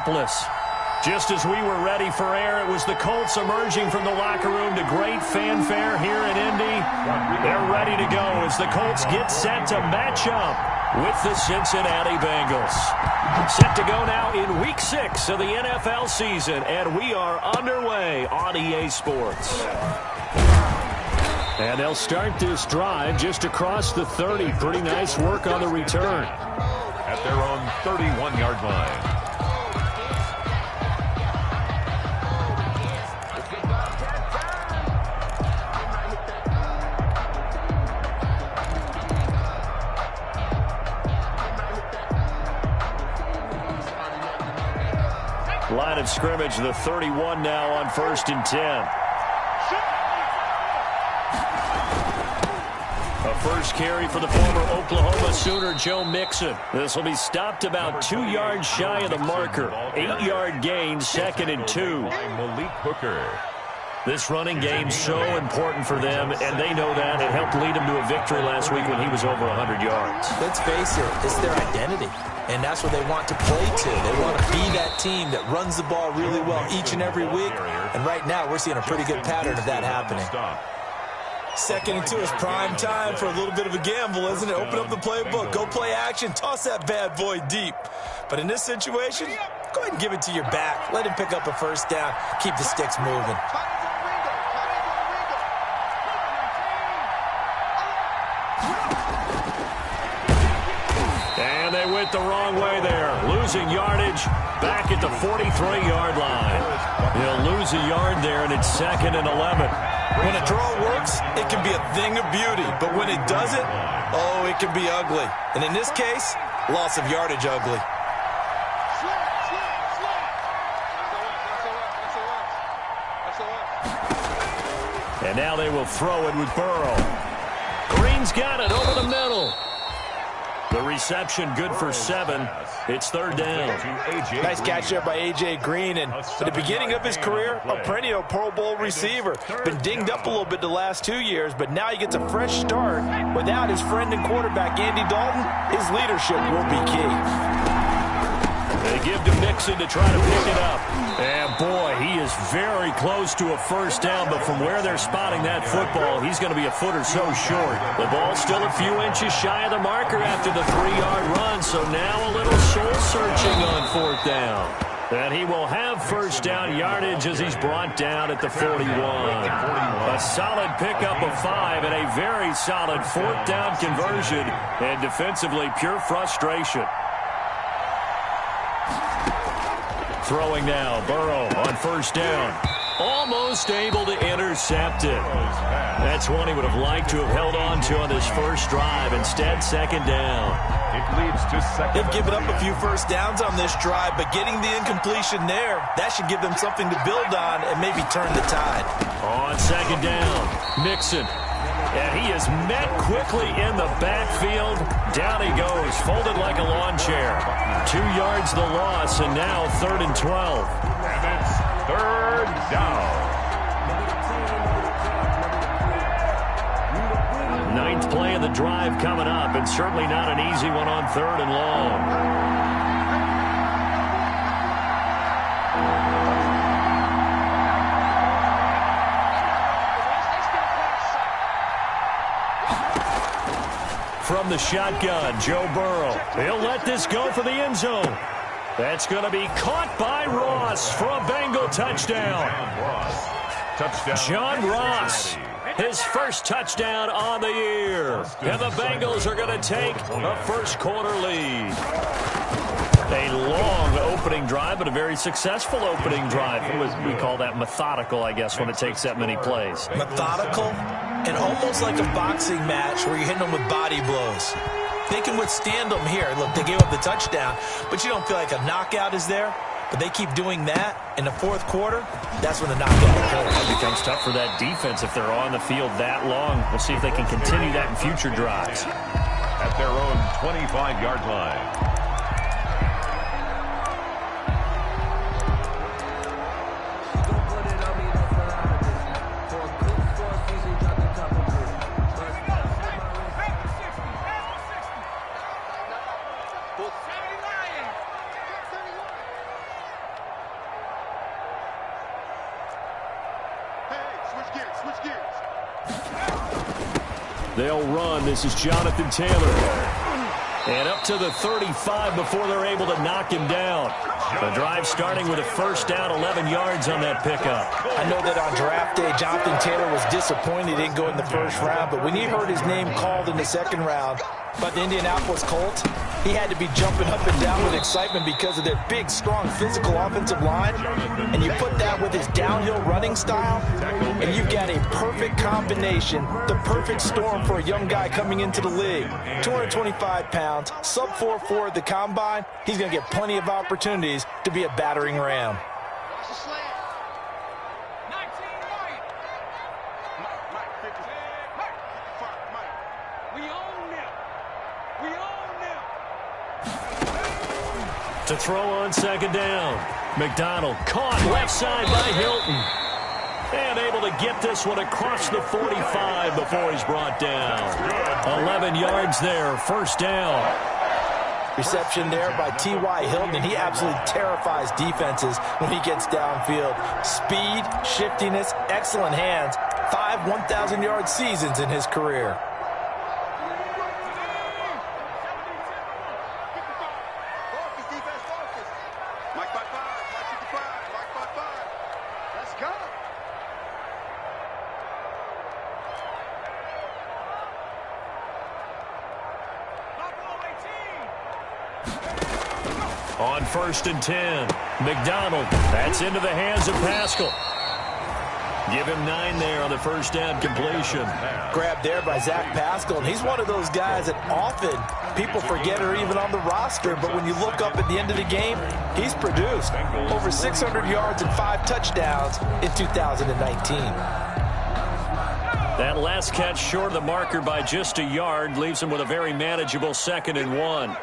Indianapolis. Just as we were ready for air, it was the Colts emerging from the locker room to great fanfare here in Indy. They're ready to go as the Colts get set to match up with the Cincinnati Bengals. Set to go now in Week 6 of the NFL season, and we are underway on EA Sports. And they'll start this drive just across the 30. Pretty nice work on the return. At their own 31-yard line. Line of scrimmage, the 31 now on 1st and 10. A first carry for the former Oklahoma Sooner, Joe Mixon. This will be stopped about 2 yards shy of the marker. 8-yard gain, 2nd and 2. Malik Hooker. This running game so important for them, and they know that. It helped lead them to a victory last week when he was over 100 yards. Let's face it, it's their identity, and that's what they want to play to. They want to be that team that runs the ball really well each and every week, and right now we're seeing a pretty good pattern of that happening. 2nd and 2 is prime time for a little bit of a gamble, isn't it? Open up the playbook, go play action, toss that bad boy deep. But in this situation, go ahead and give it to your back. Let him pick up a first down, keep the sticks moving. And they went the wrong way there, losing yardage back at the 43-yard line. They'll lose a yard there, and it's 2nd and 11. When a draw works, it can be a thing of beauty. But when it doesn't, oh, it can be ugly. And in this case, loss of yardage ugly. And now they will throw it with Burrow. Green's got it over the middle. The reception good for 7. It's 3rd down. Nice catch there by A.J. Green. And at the beginning of his career, a perennial Pro Bowl receiver. Been dinged up a little bit the last 2 years, but now he gets a fresh start. Without his friend and quarterback, Andy Dalton, his leadership will be key. They give to Mixon to try to pick it up. And boy, he is very close to a first down, but from where they're spotting that football, he's going to be a foot or so short. The ball's still a few inches shy of the marker after the 3-yard run, so now a little soul-searching on 4th down. And he will have first down yardage as he's brought down at the 41. A solid pickup of 5 and a very solid 4th down conversion, and defensively pure frustration. Throwing now, Burrow on first down. Almost able to intercept it. That's one he would have liked to have held on to on this first drive. Instead, 2nd down. It leads to 2nd. They've given up a few first downs on this drive, but getting the incompletion there, that should give them something to build on and maybe turn the tide. On 2nd down, Mixon. And he is met quickly in the backfield. Down he goes, folded like a lawn chair. 2 yards the loss, and now 3rd and 12. And it's 3rd down. 9th play of the drive coming up, and certainly not an easy one on 3rd and long. From the shotgun, Joe Burrow. He'll let this go for the end zone. That's going to be caught by Ross for a Bengal touchdown. John Ross, his first touchdown on the year. And the Bengals are going to take a first-quarter lead. A long opening drive, but a very successful opening drive. We call that methodical, I guess, when it takes that many plays. Methodical and almost like a boxing match where you're hitting them with body blows. They can withstand them here. Look, they gave up the touchdown, but you don't feel like a knockout is there. But they keep doing that in the 4th quarter. That's when the knockout occurs. It becomes tough for that defense if they're on the field that long. We'll see if they can continue that in future drives. At their own 25-yard line. They'll run. This is Jonathan Taylor. And up to the 35 before they're able to knock him down. The drive starting with a first down, 11 yards on that pickup. I know that on draft day, Jonathan Taylor was disappointed he didn't go in the first round, but when he heard his name called in the second round by the Indianapolis Colts, he had to be jumping up and down with excitement because of their big, strong, physical offensive line. And you put that with his downhill running style, and you've got a perfect combination, the perfect storm for a young guy coming into the league. 225 pounds, sub 4.4 at the combine. He's going to get plenty of opportunities to be a battering ram. To throw on second down. McDonald caught left side by Hilton. And able to get this one across the 45 before he's brought down. 11 yards there, first down. Reception there by T.Y. Hilton, and he absolutely terrifies defenses when he gets downfield. Speed, shiftiness, excellent hands. 5 1,000-yard seasons in his career. On 1st and 10, McDonald. That's into the hands of Pascal. Give him 9 there on the first down completion. Grabbed there by Zach Pascal, and he's one of those guys that often people forget are even on the roster, but when you look up at the end of the game, he's produced over 600 yards and 5 touchdowns in 2019. That last catch short of the marker by just a yard leaves him with a very manageable 2nd and 1.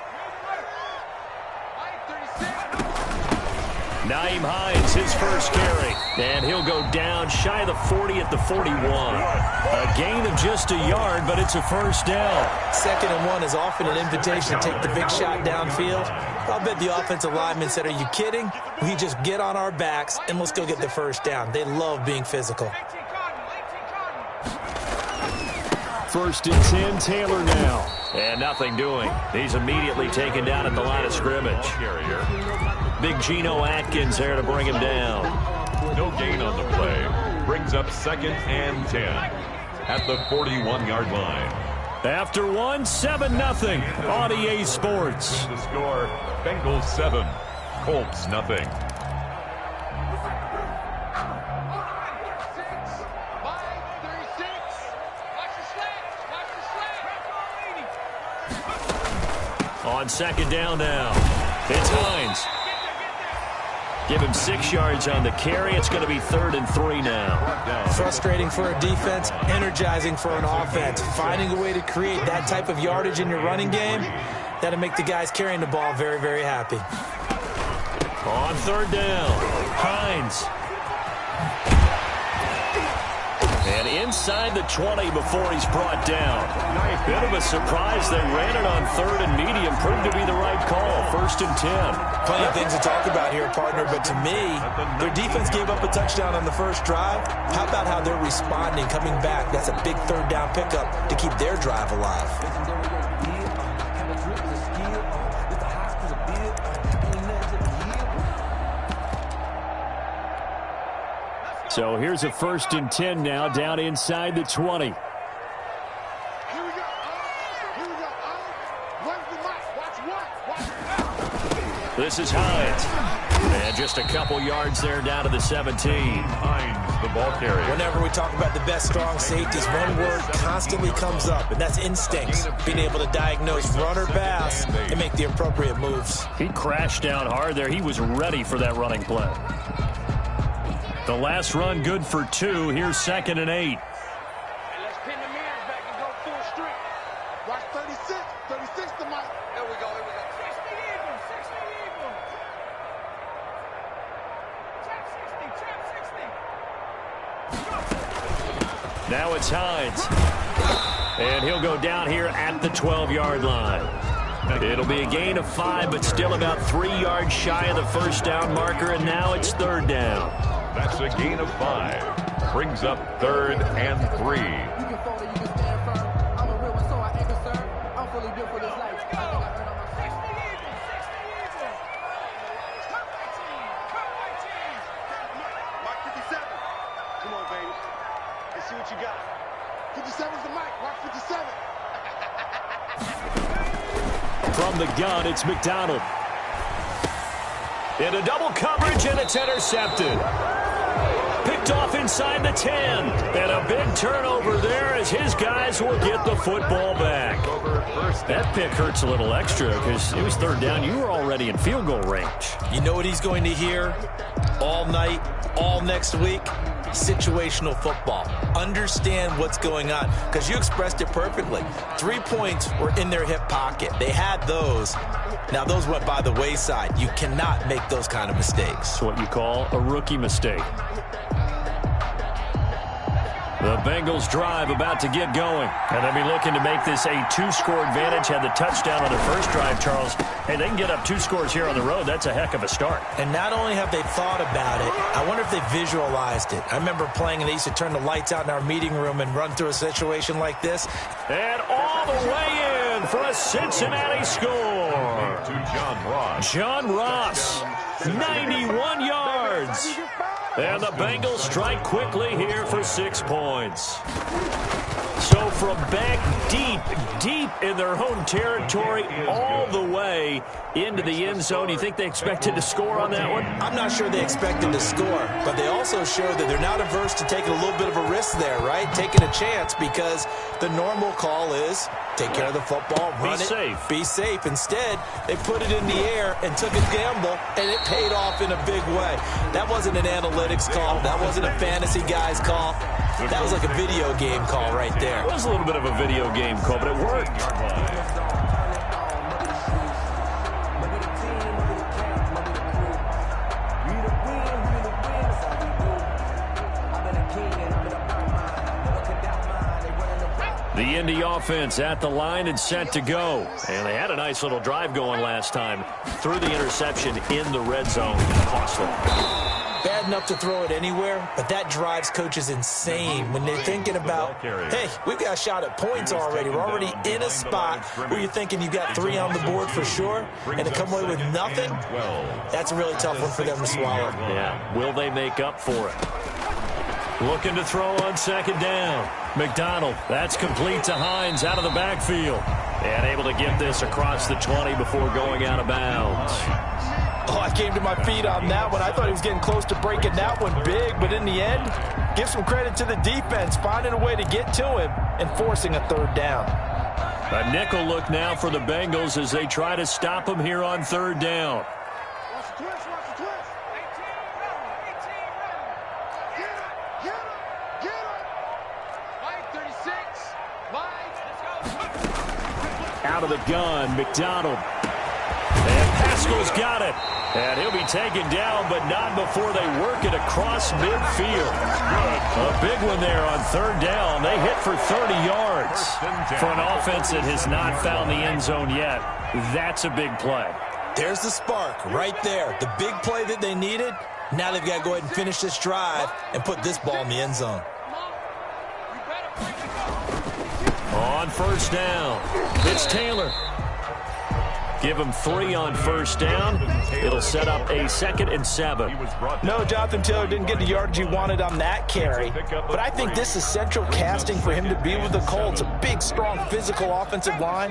Nyheim Hines, his first carry. And he'll go down shy of the 40 at the 41. A gain of just a yard, but it's a first down. 2nd and 1 is often an invitation to take the big shot downfield. I'll bet the offensive lineman said, are you kidding? We just get on our backs and let's go get the first down. They love being physical. 1st and 10, Taylor now. And nothing doing. He's immediately taken down at the line of scrimmage. Big Geno Atkins there to bring him down. No gain on the play. Brings up 2nd and 10 at the 41-yard line. After 7-0 on EA Sports. The score, Bengals 7, Colts nothing. On 2nd down now, it's Hines. Give him 6 yards on the carry. It's going to be 3rd and 3 now. Frustrating for a defense, energizing for an offense. Finding a way to create that type of yardage in your running game, that'll make the guys carrying the ball very, very happy. On 3rd down, Hines. And inside the 20 before he's brought down. Bit of a surprise. They ran it on 3rd and medium. Proved to be the right call. 1st and 10. Plenty of things to talk about here, partner, but to me, their defense gave up a touchdown on the first drive. How about how they're responding, coming back? That's a big 3rd down pickup to keep their drive alive. So here's a 1st and 10 now, down inside the 20. This is Hines. And just a couple yards there down to the 17. Hines, the ball carrier. Whenever we talk about the best strong safeties, one word constantly comes up, and that's instincts. Being able to diagnose run or pass and make the appropriate moves. He crashed down hard there. He was ready for that running play. The last run good for 2. Here's 2nd and 8. Let's pin the mirrors back and go full strength. Watch 36. 36 to Mike. There we go. Here we go. 60 even. 60 even. Trap 60. Trap 60. Now it's Hines. And he'll go down here at the 12-yard line. It'll be a gain of 5, but still about 3 yards shy of the first down marker, and now it's 3rd down. That's a gain of 5. Brings up 3rd and 3. You can fold it, you can stand firm. I'm a real one, so I ain't concerned. I'm fully built for this life. I think I earned on my 60 even. Cut my team. Mark 57. Come on, baby. Let's see what you got. 57's the mic. Mark 57. From the gun, it's McDonald. Into double coverage, and it's intercepted. Picked off inside the 10. And a big turnover there as his guys will get the football back. That pick hurts a little extra because it was 3rd down. You were already in field goal range. You know what he's going to hear all night, all next week? Situational football. Understand what's going on, because you expressed it perfectly. 3 points were in their hip pocket. They had those. Now, those went by the wayside. You cannot make those kind of mistakes. It's what you call a rookie mistake. The Bengals drive about to get going. And they'll be looking to make this a 2-score advantage. Had the touchdown on their first drive, Charles. Hey, they can get up 2 scores here on the road. That's a heck of a start. And not only have they thought about it, I wonder if they visualized it. I remember playing, and they used to turn the lights out in our meeting room and run through a situation like this. And all the way in for a Cincinnati score. To John Ross. John Ross, 91 yards. And the Bengals strike quickly here for 6 points. So from back deep in their own territory, all the way into the end zone, you think they expected to score on that one? I'm not sure they expected to score, but they also showed that they're not averse to taking a little bit of a risk there, right? Taking a chance, because the normal call is take care of the football, run it, be safe. Instead, they put it in the air and took a gamble, and it paid off in a big way. That wasn't an analytics call. That wasn't a fantasy guy's call. That was like a video game call right there. It was a little bit of a video game call, but it worked. The Indy offense at the line and set to go. And they had a nice little drive going last time. Threw the interception in the red zone. Cost them. Bad enough to throw it anywhere, but that drives coaches insane when they're thinking about, hey, we've got a shot at points already. We're already in a spot where you're thinking you've got 3 on the board for sure, and to come away with nothing, that's a really tough one for them to swallow. Yeah, will they make up for it? Looking to throw on 2nd down. McDonald, that's complete to Hines out of the backfield. And able to get this across the 20 before going out of bounds. Oh, I came to my feet on that one. I thought he was getting close to breaking that one big, but in the end, give some credit to the defense, finding a way to get to him and forcing a 3rd down. A nickel look now for the Bengals as they try to stop him here on 3rd down. Watch the twist, watch the twist. 18 ready. Get him. Mike 36. Mike, let's go. Out of the gun, McDonald. And Pascal's got it. And he'll be taken down, but not before they work it across midfield. A big one there on 3rd down. They hit for 30 yards. For an offense that has not found the end zone yet, that's a big play. There's the spark right there. The big play that they needed. Now they've got to go ahead and finish this drive and put this ball in the end zone. On 1st down, it's Taylor. Give him 3 on 1st down. It'll set up a 2nd and 7. No, Jonathan Taylor didn't get the yardage he wanted on that carry. But I think this is central casting for him to be with the Colts. A big, strong, physical offensive line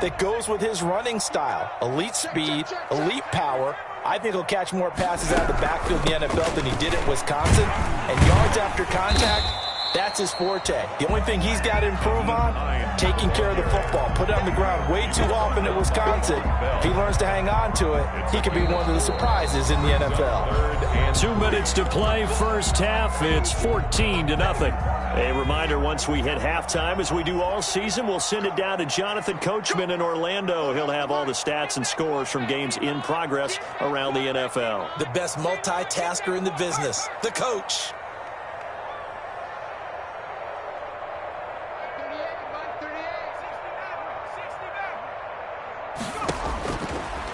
that goes with his running style. Elite speed, elite power. I think he'll catch more passes out of the backfield in the NFL than he did at Wisconsin. And yards after contact, that's his forte. The only thing he's got to improve on, taking care of the football. Put it on the ground way too often at Wisconsin. If he learns to hang on to it, he could be one of the surprises in the NFL. 2 minutes to play, 1st half. It's 14-0. A reminder, once we hit halftime, as we do all season, we'll send it down to Jonathan Coachman in Orlando. He'll have all the stats and scores from games in progress around the NFL. The best multitasker in the business, the coach.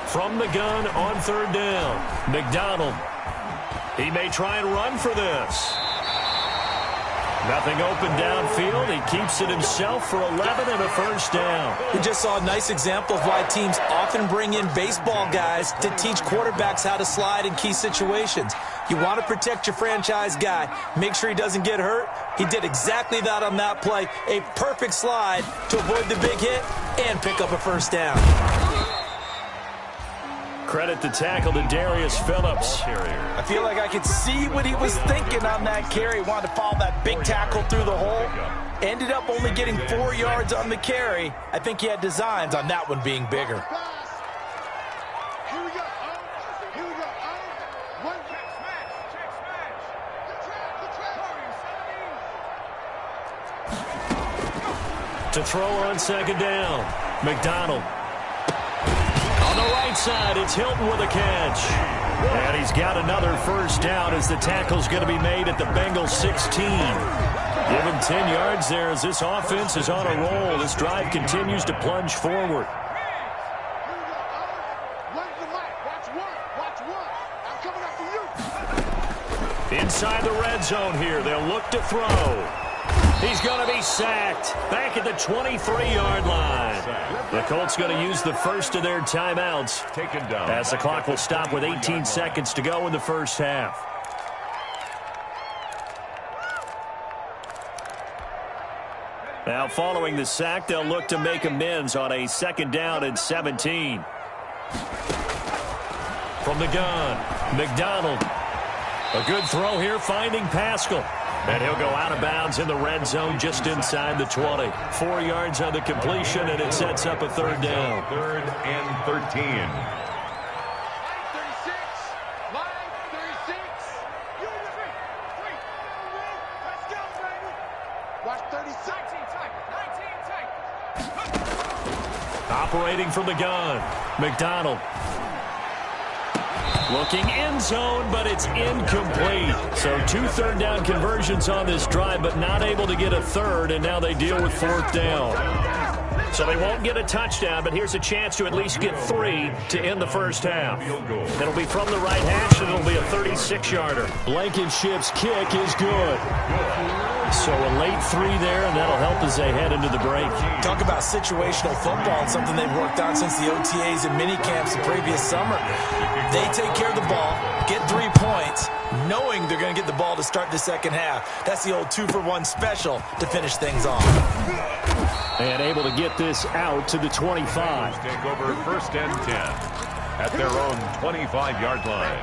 From the gun on 3rd down, McDonald. He may try and run for this. Nothing open downfield. He keeps it himself for 11 and a first down. We just saw a nice example of why teams often bring in baseball guys to teach quarterbacks how to slide in key situations. You want to protect your franchise guy. Make sure he doesn't get hurt. He did exactly that on that play. A perfect slide to avoid the big hit and pick up a first down. Credit the tackle to Darius Phillips. I feel like I could see what he was thinking on that carry. Wanted to follow that big tackle through the hole. Ended up only getting 4 yards on the carry. I think he had designs on that one being bigger. Here we go. Here we go. One check smash. Check smash. The track. To throw on second down, McDonald. On the right side, it's Hilton with a catch. And he's got another first down as the tackle's going to be made at the Bengals 16. Give him 10 yards there as this offense is on a roll. This drive continues to plunge forward. Inside the red zone here, they'll look to throw. He's going to be sacked back at the 23-yard line. The Colts going to use the first of their timeouts Taken down. as the clock will stop with 18 seconds to go in the first half. Now following the sack, they'll look to make amends on a second down and 17. From the gun, McDonald. A good throw here, finding Pascal. And he'll go out of bounds in the red zone just inside the 20. 4 yards on the completion, and it sets up a third down. Third and 13. Line 36. Line 36. You with me? 3. Let's go, baby. Watch 36. 19 tight. Operating from the gun, McDonald. Looking end zone, but it's incomplete. So 2 third-down conversions on this drive, but not able to get a third, and now they deal with fourth down. So they won't get a touchdown, but here's a chance to at least get 3 to end the first half. It'll be from the right hash, and it'll be a 36-yarder. Blankenship's kick is good. So a late 3 there, and that'll help as they head into the break. Talk about situational football and something they've worked on since the OTAs and mini camps the previous summer. They take care of the ball, get 3 points, knowing they're going to get the ball to start the second half. That's the old 2-for-1 special to finish things off. And able to get this out to the 25. Take over first and 10 at their own 25-yard line.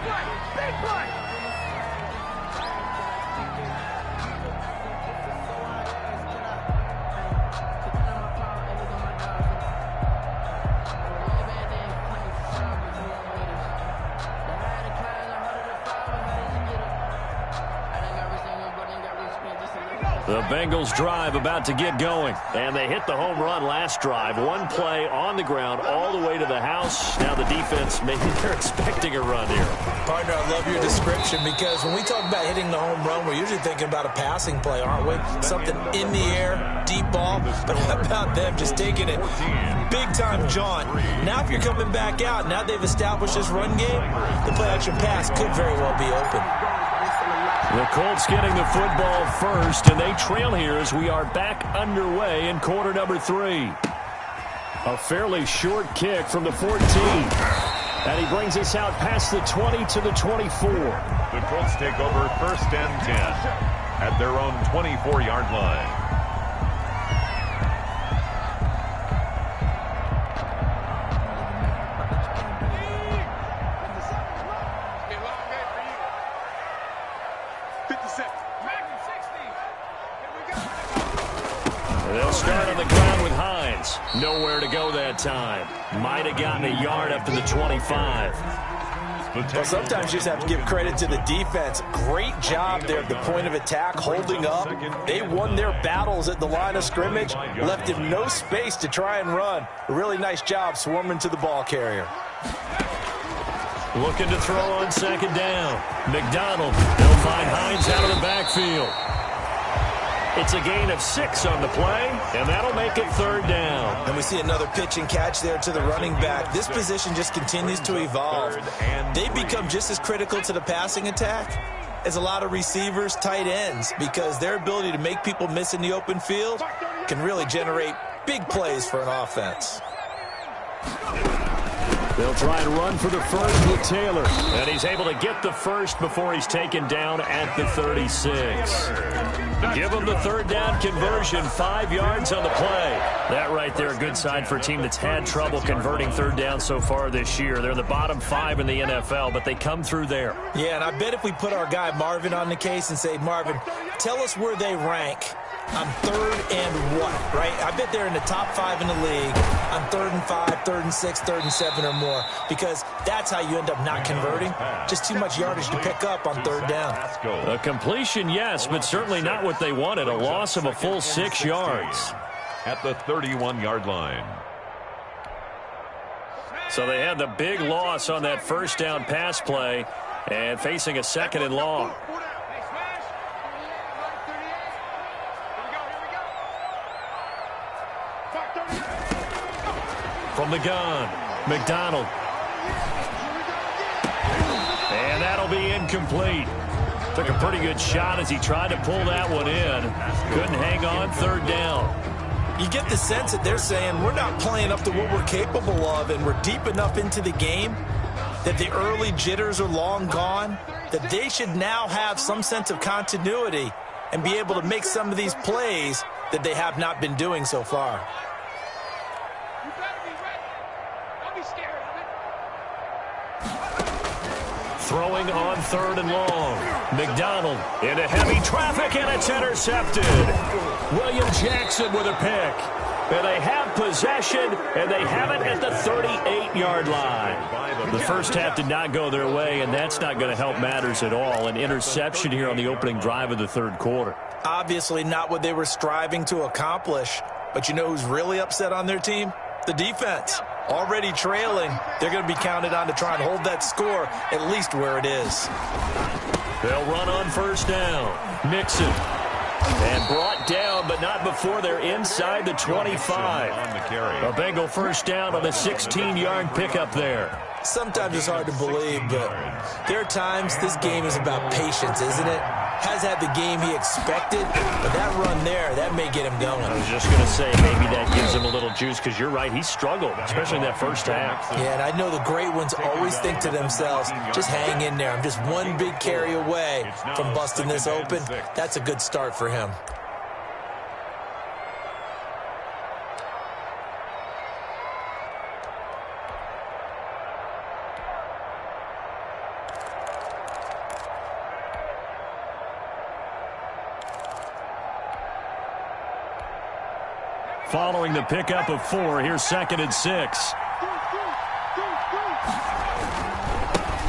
The Bengals drive about to get going. And they hit the home run last drive. 1 play on the ground all the way to the house. Now the defense, maybe they're expecting a run here. Partner, I love your description because when we talk about hitting the home run, we're usually thinking about a passing play, aren't we? Something in the air, deep ball. But how about them just taking it big-time jaunt? Now if you're coming back out, now they've established this run game, the play-action pass could very well be open. The Colts getting the football first, and they trail here as we are back underway in quarter number 3. A fairly short kick from the 14. And he brings us out past the 20 to the 24. The Colts take over first and 10 at their own 24-yard line. They'll start on the ground with Hines. Nowhere to go that time. Might have gotten a yard up to the 25. Well, sometimes you just have to give credit to the defense. Great job there at the point of attack, holding up. They won their battles at the line of scrimmage, left him no space to try and run. A really nice job swarming to the ball carrier. Looking to throw on second down. McDonald. They'll find Hines out of the backfield. It's a gain of 6 on the play, and that'll make it third down. And we see another pitch and catch there to the running back. This position just continues to evolve. They become just as critical to the passing attack is a lot of receivers, tight ends, because their ability to make people miss in the open field can really generate big plays for an offense. They'll try and run for the first with Taylor. And he's able to get the first before he's taken down at the 36. Give him the third down conversion, 5 yards on the play. That right there, a good sign for a team that's had trouble converting third down so far this year. They're in the bottom 5 in the NFL, but they come through there. Yeah, and I bet if we put our guy Marvin on the case and say, Marvin, tell us where they rank on third and what, right? I bet they're in the top 5 in the league on 3rd and 5, 3rd and 6, 3rd and 7 or more, because that's how you end up not converting. Just too much yardage to pick up on third down. A completion, yes, but certainly not what they wanted. A loss of a full 6 yards. At the 31-yard line. So they had the big loss on that first down pass play and facing a 2nd and long. From the gun, McDonald. And that'll be incomplete. Took a pretty good shot as he tried to pull that one in. Couldn't hang on, third down. You get the sense that they're saying we're not playing up to what we're capable of, and we're deep enough into the game that the early jitters are long gone, that they should now have some sense of continuity and be able to make some of these plays that they have not been doing so far. Throwing on 3rd and long. McDonald into heavy traffic, and it's intercepted. William Jackson with a pick. And they have possession, and they have it at the 38-yard line. The first half did not go their way, and that's not going to help matters at all. An interception here on the opening drive of the third quarter. Obviously not what they were striving to accomplish, but you know who's really upset on their team? The defense. Already trailing, they're going to be counted on to try and hold that score at least where it is. They'll run on first down. Mixon. And brought down, but not before they're inside the 25. A Bengal first down on the 16-yard pickup there. Sometimes it's hard to believe, but there are times this game is about patience, isn't it? Has had the game he expected, but that run there, that may get him going. I was just going to say, maybe that gives him a little juice, because you're right, he struggled, especially in that first half. Yeah, and I know the great ones always think to themselves, just hang in there. I'm just one big carry away from busting this open. That's a good start for him. Following the pickup of 4, here's 2nd and 6.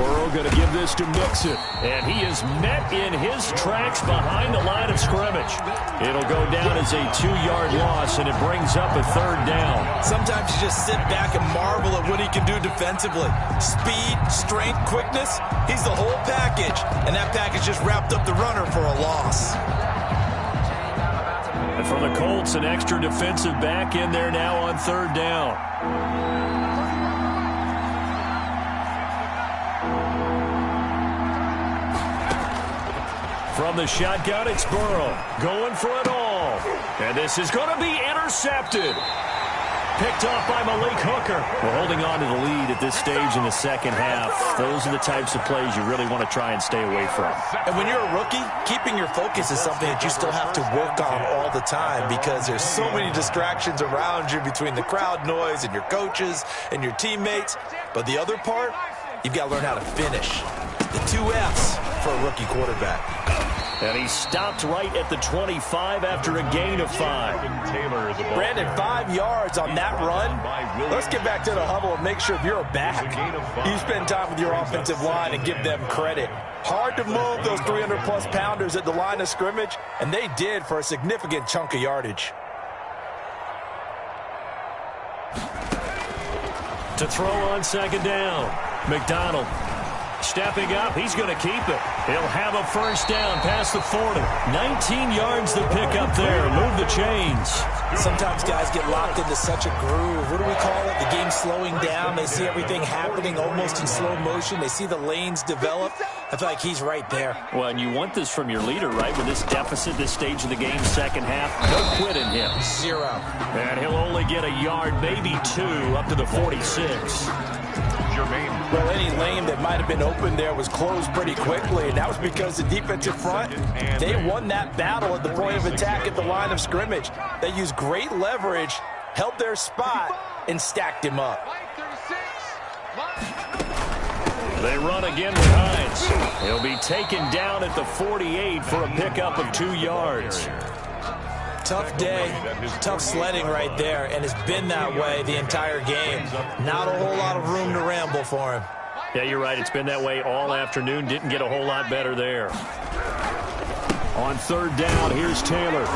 Burrow going to give this to Mixon, and he is met in his tracks behind the line of scrimmage. It'll go down as a 2-yard loss, and it brings up a 3rd down. Sometimes you just sit back and marvel at what he can do defensively. Speed, strength, quickness, he's the whole package, and that package just wrapped up the runner for a loss. And from the Colts, an extra defensive back in there now on 3rd down. From the shotgun, it's Burrow going for it all. And this is going to be intercepted. Picked off by Malik Hooker. We're holding on to the lead at this stage in the second half. Those are the types of plays you really want to try and stay away from. And when you're a rookie, keeping your focus is something that you still have to work on all the time, because there's so many distractions around you between the crowd noise and your coaches and your teammates. But the other part, you've got to learn how to finish. The 2 F's for a rookie quarterback. And he stopped right at the 25 after a gain of 5. Brandon, 5 yards on that run. Let's get back to the huddle and make sure if you're a back, you spend time with your offensive line and give them credit. Hard to move those 300-plus pounders at the line of scrimmage, and they did for a significant chunk of yardage. To throw on 2nd down, McDonald. Stepping up, he's going to keep it. He'll have a first down past the 40. 19 yards to pick up there. Move the chains. Sometimes guys get locked into such a groove. What do we call it? The game's slowing down. They see everything happening almost in slow motion. They see the lanes develop. I feel like he's right there. Well, and you want this from your leader, right? With this deficit, this stage of the game, second half, no quit in him. 0. And he'll only get a yard, maybe 2, up to the 46. Well, any lane that might have been open there was closed pretty quickly, and that was because the defensive front, they won that battle at the point of attack at the line of scrimmage. They used great leverage, held their spot, and stacked him up. They run again with Hines. He'll be taken down at the 48 for a pickup of 2 yards. Tough day, tough sledding right there, and it's been that way the entire game. Not a whole lot of room to ramble for him. Yeah, you're right. It's been that way all afternoon. Didn't get a whole lot better there. On third down, here's Taylor.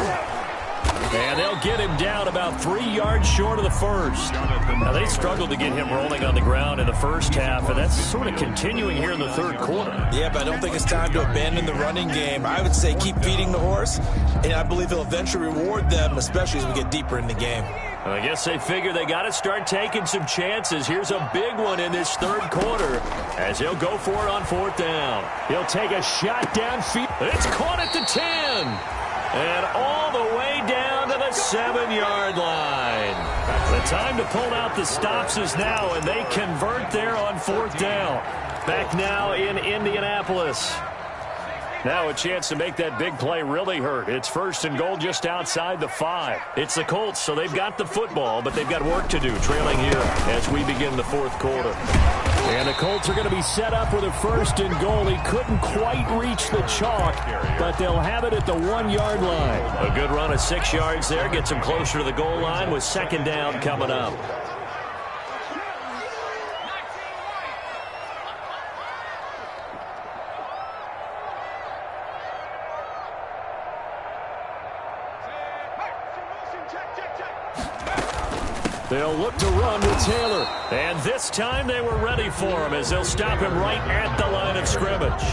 And they'll get him down about 3 yards short of the first. Now, they struggled to get him rolling on the ground in the first half, and that's sort of continuing here in the third quarter. Yeah, but I don't think it's time to abandon the running game. I would say keep feeding the horse, and I believe he'll eventually reward them, especially as we get deeper in the game. I guess they figure they got to start taking some chances. Here's a big one in this third quarter as he'll go for it on fourth down. He'll take a shot downfield. It's caught at the 10. And all the way down to the 7-yard line. The time to pull out the stops is now, and they convert there on fourth down. Back now in Indianapolis. Now a chance to make that big play really hurt. It's first and goal just outside the 5. It's the Colts, so they've got the football, but they've got work to do, trailing here as we begin the fourth quarter. And the Colts are going to be set up with a first and goal. He couldn't quite reach the chalk, but they'll have it at the 1-yard line. A good run of 6 yards there gets them closer to the goal line with second down coming up. They'll look to run with Taylor. And this time they were ready for him as they'll stop him right at the line of scrimmage.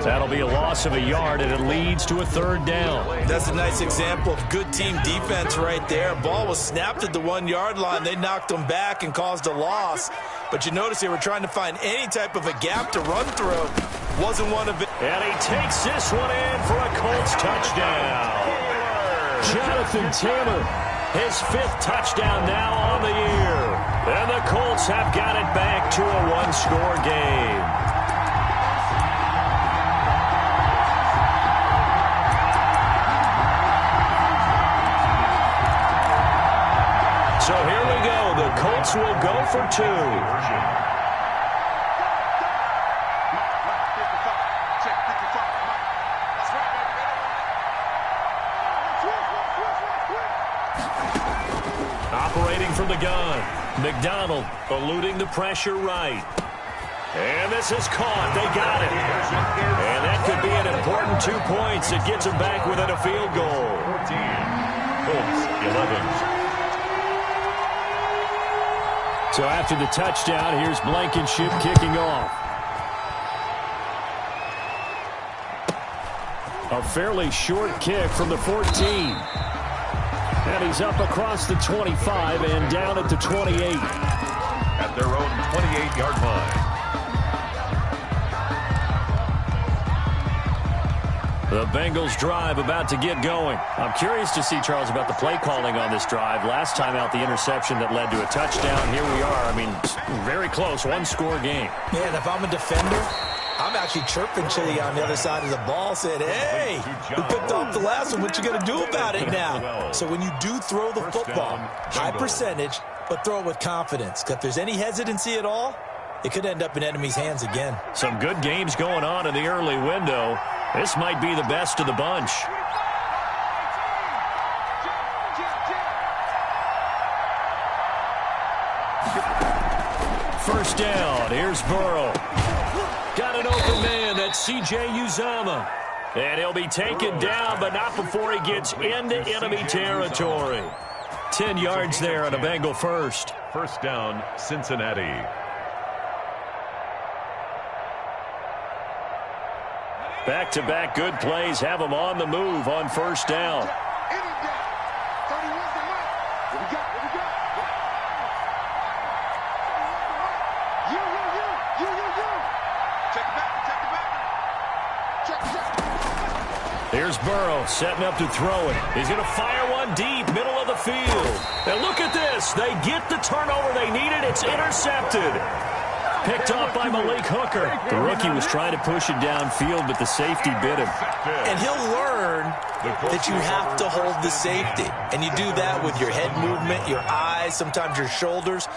That'll be a loss of a yard, and it leads to a third down. That's a nice example of good team defense right there. Ball was snapped at the 1-yard line. They knocked him back and caused a loss. But you notice they were trying to find any type of a gap to run through. Wasn't one of it. And he takes this one in for a Colts touchdown. Jonathan Taylor. His 5th touchdown now on the year. And the Colts have got it back to a 1-score game. So here we go. The Colts will go for 2. Operating from the gun. McDonald eluding the pressure right. And this is caught. They got it. And that could be an important 2 points. It gets them back within a field goal. 14. Colts 11. So after the touchdown, here's Blankenship kicking off. A fairly short kick from the 14. And he's up across the 25 and down at the 28. At their own 28-yard line. The Bengals drive about to get going. I'm curious to see, Charles, about the play calling on this drive. Last time out, the interception that led to a touchdown. Here we are. I mean, very close, 1-score game. Yeah, and if I'm a defender, I'm actually chirping Chili on the other side of the ball, saying, hey, we picked off the last one. What you going to do about it now? So when you do throw the football, high percentage, but throw it with confidence. Because if there's any hesitancy at all, it could end up in enemy's hands again. Some good games going on in the early window. This might be the best of the bunch. First down. Here's Burrow. Got an open man. That's C.J. Uzomah. And he'll be taken down, but not before he gets into enemy territory. 10 yards there on a Bengal first. First down, Cincinnati. Back-to-back good plays have them on the move on first down. Here's Burrow setting up to throw it. He's going to fire one deep, middle of the field. And look at this. They get the turnover they needed. It's intercepted. Picked off by Malik Hooker. The rookie was trying to push it downfield, but the safety bit him. And he'll learn that you have to hold the safety. And you do that with your head movement, your eyes, sometimes your shoulders.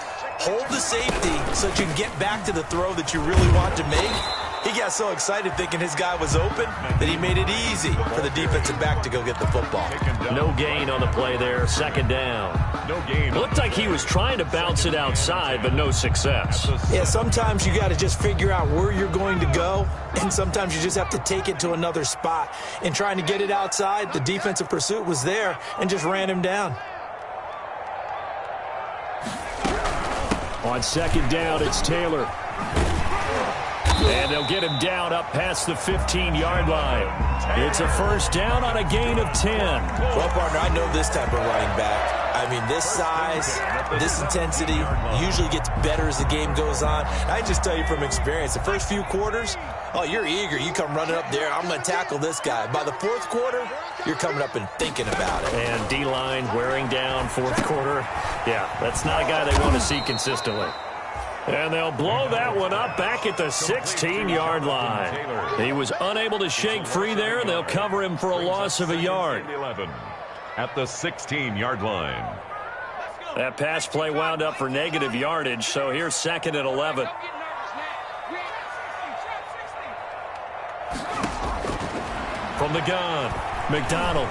Hold the safety so that you can get back to the throw that you really want to make. He got so excited thinking his guy was open that he made it easy for the defensive back to go get the football. No gain on the play there, second down. No gain. Looked like he was trying to bounce it outside, but no success. Yeah, sometimes you got to just figure out where you're going to go, and sometimes you just have to take it to another spot. In trying to get it outside, the defensive pursuit was there and just ran him down. On second down, it's Taylor. And they'll get him down up past the 15-yard line. It's a first down on a gain of 10. Well, partner, I know this type of running back. I mean, this size, this intensity usually gets better as the game goes on. I just tell you from experience, the first few quarters, oh, you're eager. You come running up there, I'm going to tackle this guy. By the fourth quarter, you're coming up and thinking about it. And D-line wearing down fourth quarter. Yeah, that's not a guy they want to see consistently. And they'll blow that one up back at the 16-yard line. He was unable to shake free there, and they'll cover him for a loss of a yard. At the 16-yard line. That pass play wound up for negative yardage, so here's second and 11. From the gun, McDonald.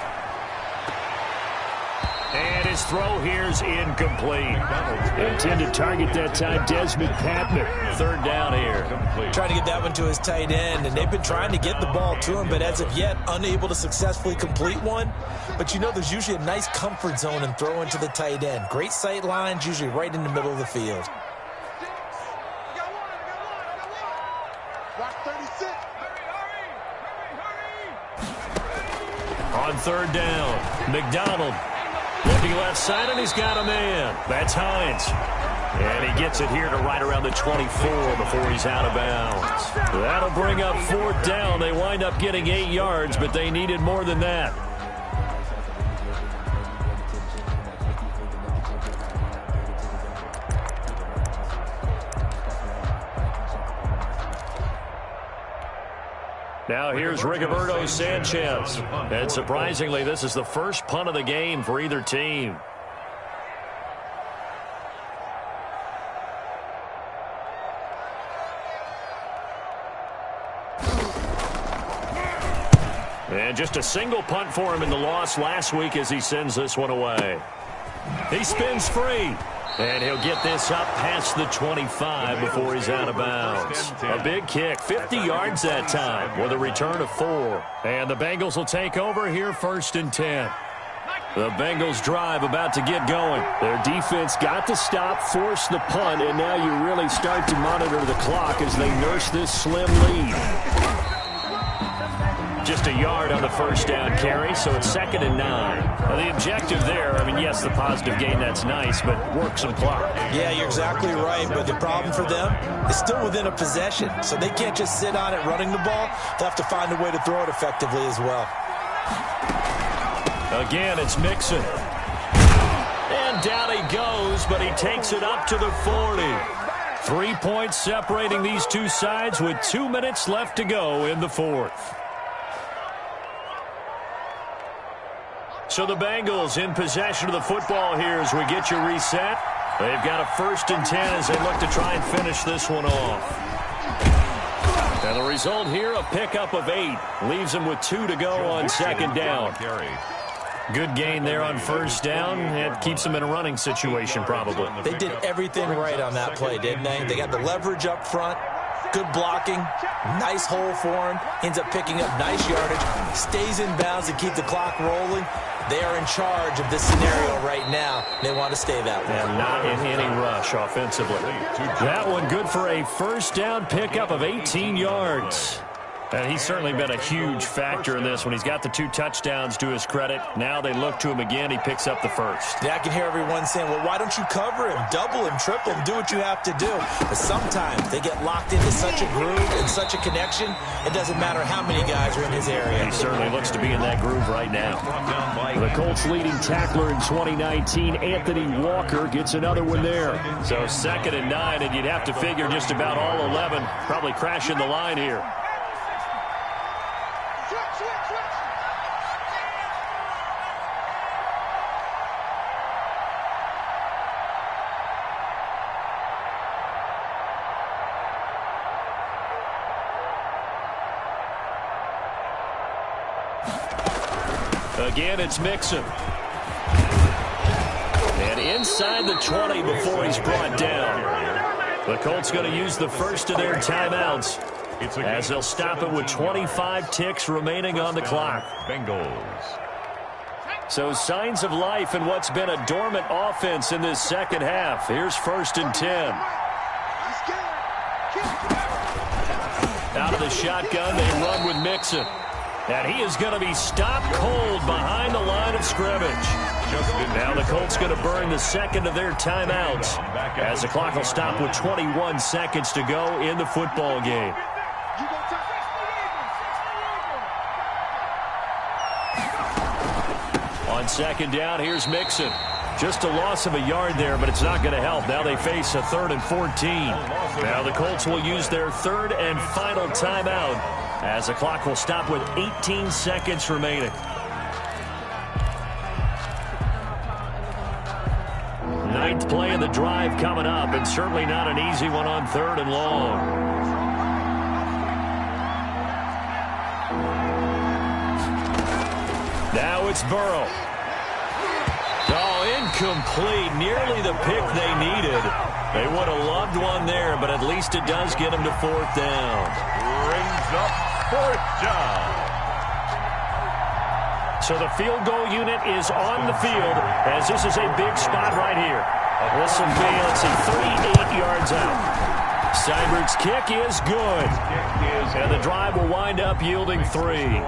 And his throw here's incomplete. Intended target that time, Desmond Patman. Third down here. Trying to get that one to his tight end, and they've been trying to get the ball to him, but as of yet, unable to successfully complete one. But you know there's usually a nice comfort zone in throwing to the tight end. Great sight lines, usually right in the middle of the field. On third down, McDonald. Looking left side, and he's got a man. That's Hines. And he gets it here to right around the 24 before he's out of bounds. That'll bring up fourth down. They wind up getting 8 yards, but they needed more than that. Now here's Rigoberto Sanchez. And surprisingly, this is the first punt of the game for either team. And just a single punt for him in the loss last week as he sends this one away. He spins free. And he'll get this up past the 25 before he's out of bounds. A big kick, 50 yards that time with a return of 4. And the Bengals will take over here first and 10. The Bengals drive about to get going. Their defense got to stop, force the punt, and now you really start to monitor the clock as they nurse this slim lead. Just a yard on the first down carry, so it's second and 9. Now the objective there, I mean, yes, the positive gain, that's nice, but work some clock. Yeah, you're exactly right, but the problem for them is still within a possession, so they can't just sit on it running the ball. They'll have to find a way to throw it effectively as well. Again, it's Mixon. And down he goes, but he takes it up to the 40. 3 points separating these two sides with 2 minutes left to go in the fourth. So the Bengals in possession of the football here as we get you reset. They've got a first and 10 as they look to try and finish this one off. And the result here, a pickup of 8. Leaves them with 2 to go on second down. Good gain there on first down. It keeps them in a running situation probably. They did everything right on that play, didn't they? They got the leverage up front. Good blocking, nice hole for him, ends up picking up nice yardage, stays in bounds to keep the clock rolling. They are in charge of this scenario right now. They want to stay that way. And not in any rush offensively. That one good for a first down pickup of 18 yards. And he's certainly been a huge factor in this when he's got the 2 touchdowns to his credit. Now they look to him again. He picks up the first. Yeah, I can hear everyone saying, well, why don't you cover him, double him, triple him, do what you have to do. But sometimes they get locked into such a groove and such a connection, it doesn't matter how many guys are in his area. He certainly looks to be in that groove right now. The Colts' leading tackler in 2019, Anthony Walker, gets another one there. So 2nd and 9, and you'd have to figure just about all 11 probably crashing the line here. Again, it's Mixon. And inside the 20 before he's brought down. The Colts going to use the first of their timeouts as they'll stop it with 25 ticks remaining on the clock. Bengals. So signs of life in what's been a dormant offense in this second half. Here's 1st and 10. Out of the shotgun, they run with Mixon. And he is going to be stopped cold behind the line of scrimmage. Now the Colts going to burn the second of their timeouts as the clock will stop with 21 seconds to go in the football game. On 2nd down, here's Mixon. Just a loss of a yard there, but it's not going to help. Now they face a 3rd and 14. Now the Colts will use their 3rd and final timeout as the clock will stop with 18 seconds remaining. Ninth play of the drive coming up, and certainly not an easy one on 3rd and long. Now it's Burrow. Oh, incomplete. Nearly the pick they needed. They would have loved one there, but at least it does get them to 4th down. Brings up 4th down. So the field goal unit is on the field as this is a big spot right here. This will be, let's see, 38 yards out. Steinberg's kick is good. And the drive will wind up yielding 3.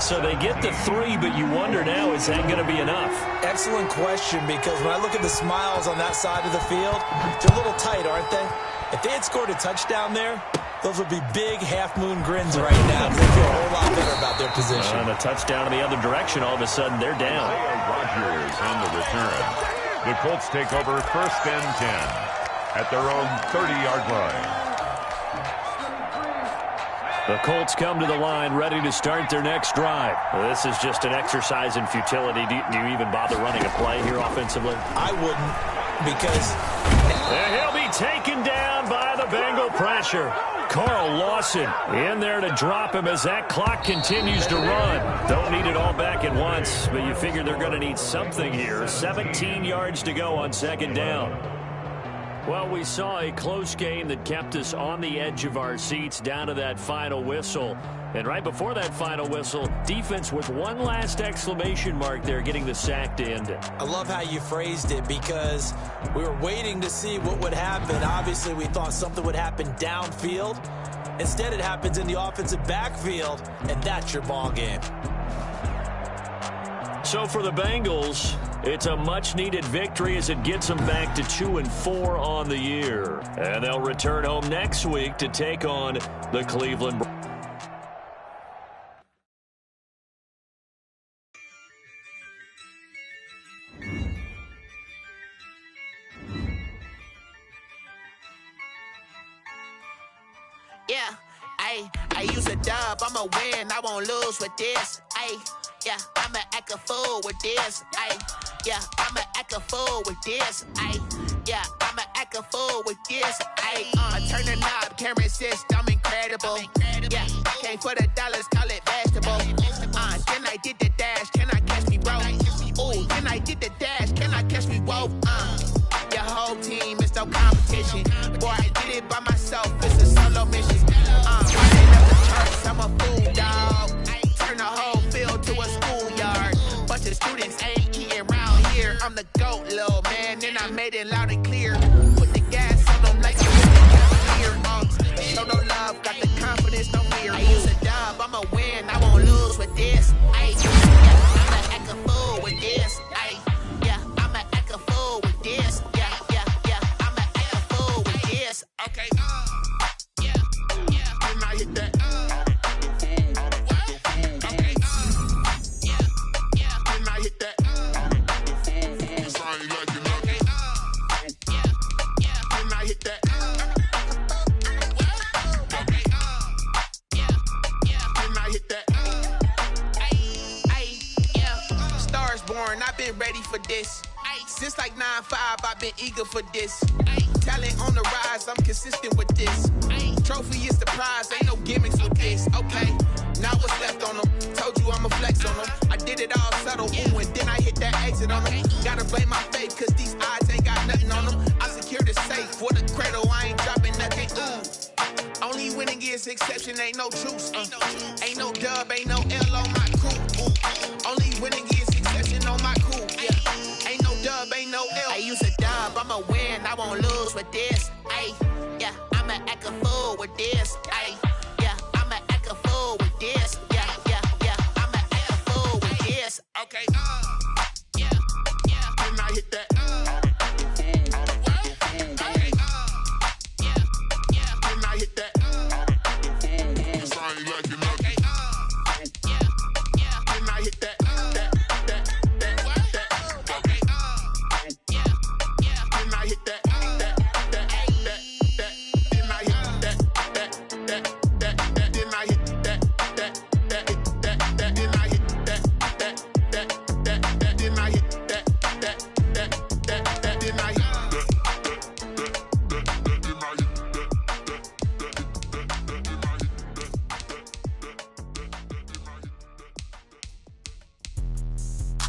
So they get the 3, but you wonder now, is that going to be enough? Excellent question, because when I look at the smiles on that side of the field, they're a little tight, aren't they? If they had scored a touchdown there, those would be big half-moon grins right now because they feel a whole lot better about their position. And a touchdown in the other direction, all of a sudden they're down. Rodgers in the return. The Colts take over 1st and 10 at their own 30-yard line. The Colts come to the line ready to start their next drive. This is just an exercise in futility. Do you even bother running a play here offensively? I wouldn't, because... And he'll be taken down by the Bengal pressure. Carl Lawson in there to drop him as that clock continues to run. Don't need it all back at once, but you figure they're going to need something here. 17 yards to go on 2nd down. Well, we saw a close game that kept us on the edge of our seats down to that final whistle. And right before that final whistle, defense with one last exclamation mark there, getting the sack to end it. I love how you phrased it, because we were waiting to see what would happen. Obviously, we thought something would happen downfield. Instead, it happens in the offensive backfield, and that's your ball game. So for the Bengals, it's a much-needed victory as it gets them back to 2-4 on the year. And they'll return home next week to take on the Cleveland Browns. Yeah, I use a dub, I'ma win, I won't lose with this. Yeah, I'ma act a fool with this. Yeah, I'ma act a fool with this. Yeah, I'ma act a fool with this. I turn the knob, camera assist, I'm incredible. Yeah, came for the dollars, call it vegetable. Then I did the dash, can I catch me, bro? Ooh, then I did the dash, can I catch me, whoa? Your whole team is no competition. Boy, I did it by myself, it's a solo mission. Running up the charts, I'm a fool, dog. Turn the whole field to a schoolyard. Bunch of students ain't eating round here. I'm the GOAT, little man, and I made it loud and clear. Put the gas on them like a clear. Show no love, got the confidence, no fear. this. Ay, yeah, I'ma act a fool with this. Ay, yeah, I'ma act a fool with this. Yeah, yeah, yeah, I'ma act a fool with this. Okay, yeah, yeah, and I hit that. Okay, yeah, yeah, and I hit that. Cause I ain't like it. Okay, yeah, yeah, and I hit that. Okay, yeah, yeah, and I hit that. Ay, yeah, stars born. I've been ready for this. Since like 9-5, I've been eager for this. Talent on the rise, I'm consistent with this. Trophy is the prize, ain't no gimmicks with this. Okay, now what's left on them? Told you I'ma flex on them. I did it all subtle, ooh, and then I hit that exit on them. Gotta blame my faith, cause these odds ain't got nothing on them. I secure the safe for the cradle, I ain't dropping nothing, ooh. Only winning is exception, ain't no truce. Ain't no dub, ain't no L on my crew. Ooh. Only winning is exception on my crew, yeah. Ain't no dub, ain't no L. I use a dub, I'ma win, I won't lose with this. Ay, yeah, I'ma act a fool with this. Ay, yeah, I'ma act a fool with this. Yeah, yeah, yeah, I'ma act a fool with this. Okay, yeah, yeah, and I hit that. Okay, yeah, yeah, and I hit that. Cause I ain't like it. Okay, yeah, yeah, and I hit that.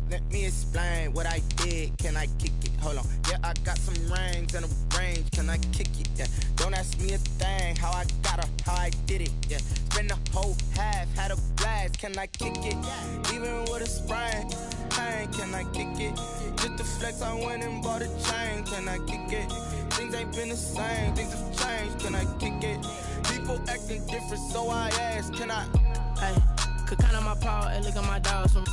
Let me explain what I did. Can I kick it? Hold on. Yeah, I got some rings and a range. Can I kick it? Yeah. Don't ask me a thing. How I got her, how I did it. Yeah. Spend the whole half, had a blast. Can I kick it? Even with a sprain. Hey, can I kick it? Just to flex, I went and bought a chain. Can I kick it? Things ain't been the same. Things have changed. Can I kick it? People acting different, so I ask. Can I? Hey, could count on my power and look at my dogs from.